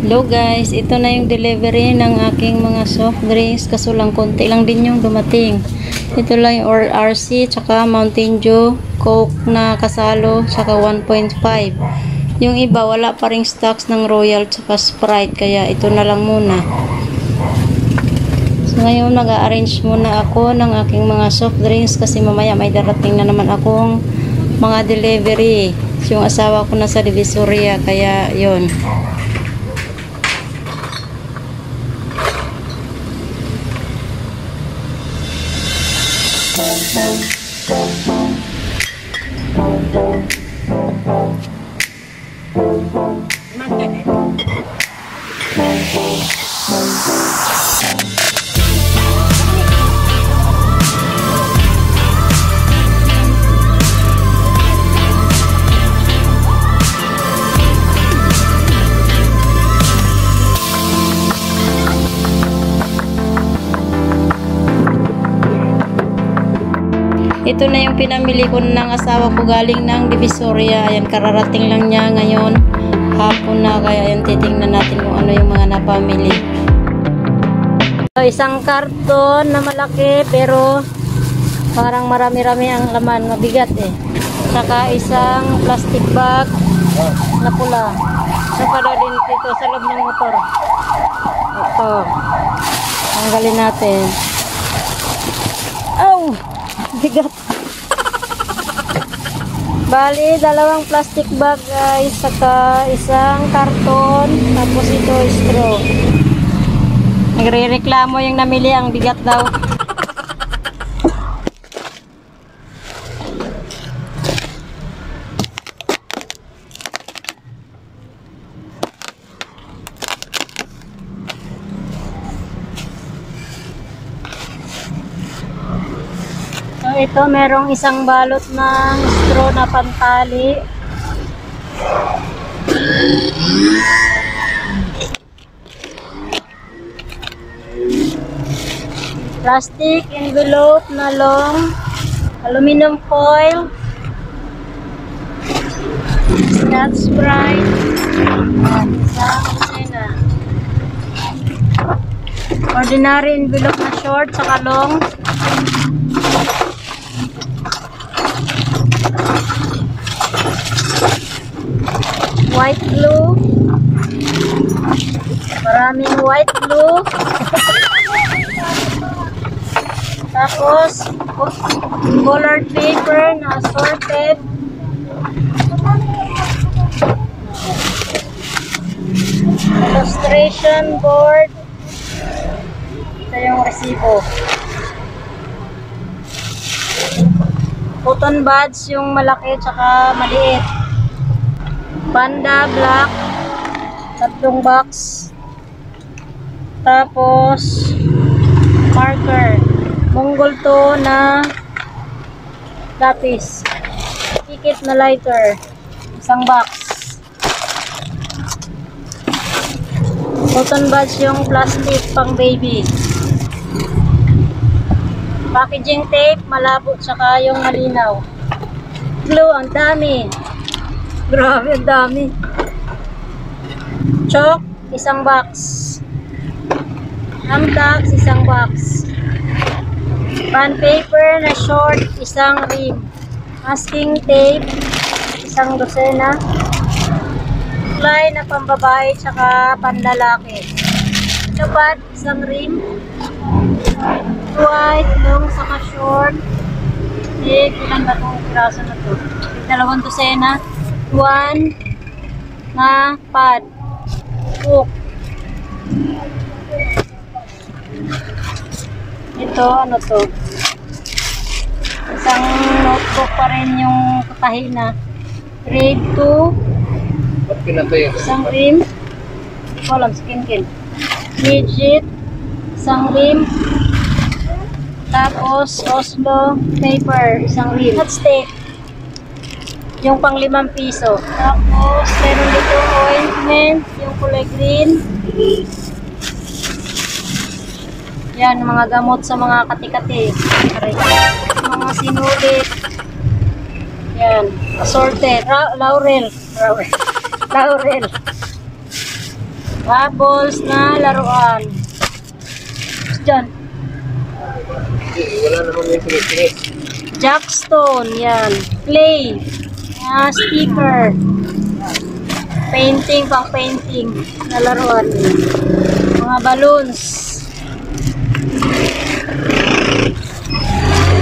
Hello guys, ito na yung delivery ng aking mga soft drinks. Kaso lang konti lang din yung dumating. Ito lang yung RC, tsaka Mountain Dew, Coke na kasalo, tsaka 1.5. Yung iba wala pa ring stocks ng Royal tsaka Sprite, kaya ito na lang muna. So ngayon mag-a-arrange muna ako ng aking mga soft drinks kasi mamaya may darating na naman akong mga delivery. So, yung asawa ko nasa Divisoria, kaya yon. Ito na yung pinamili ko ng asawa ko galing ng Divisoria. Ayan, kararating lang niya ngayon. Hapon na, kaya ayan, titingnan natin kung ano yung mga napamili. So, isang karton na malaki pero parang marami-rami ang laman. Mabigat eh. Saka isang plastic bag na pula. Saka din dito sa loob ng motor. Ito. Tanggalin natin. Oh! Bigat. Bali, dalawang plastic bag guys, saka isang karton, tapos ito straw. Nagre-reklamo yung namili, ang bigat daw. Ito, merong isang balot ng straw na pantali. Plastic envelope na long, aluminum foil, Scotch Sprite, ordinary envelope na short saka long, white glue, maraming white glue, tapos colored paper na assorted, illustration board, ito yung resibo, cotton buds yung malaki tsaka maliit, Panda black, 3 box, tapos marker, Mongol to na lapis, ticket na lighter, 1 box, cotton buds yung plastic pang baby, packaging tape, malabo tsaka yung malinaw, glue, ang dami. Grabe, ang dami. Chalk, 1 box. Thumbtacks, 1 box. Bond paper na short, 1 rim. Masking tape, 1 dosena. Fly na pambabae, tsaka panlalaki. Lapad, 1 rim. White, long, saka short. Ilan ba itong piraso na ito? 2 dosena. 1 na pad, hook. Ito, ano to? Isang notebook pa rin yung katahi na. Grade 2. Isang rim. Walang skin. Digit. Isang rim. Tapos, Oslo paper. Isang rim. At stick. Yung pang 5 piso. Tapos, meron dito ointment, yung kulay green. Yan, mga gamot sa mga kati-kati. Mga sinulit. Yan, assorted. Laurel. Bubbles na laruan. Diyan. Wala naman yung pinis. Jackstone, yan. Clay. Sticker. Painting, pang painting na laruan. Mga balloons.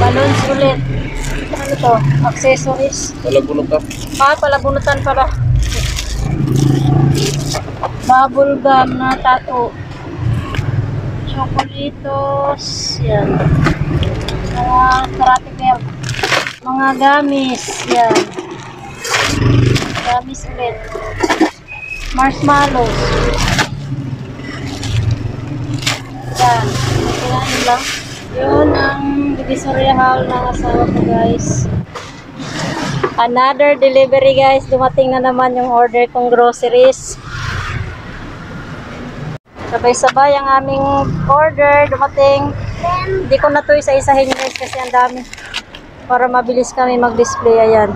Balloons ulit. Ano to? Accessories. Palabunot ka. Palabunutan pala. Bubble gum na tattoo. Chocolatos. Yan. Mga karate belt. Mga gamis. Yan. Gamis ulit. Marshmallows. Yan. Kinain lang. Yun ang Divisoria Hall ng asawa ko, guys. Another delivery, guys. Dumating na naman yung order kong groceries. Sabay-sabay ang aming order. Dumating. Hindi ko na ito isa-isahin, guys, kasi ang dami. Para mabilis kami mag-display. Ayan.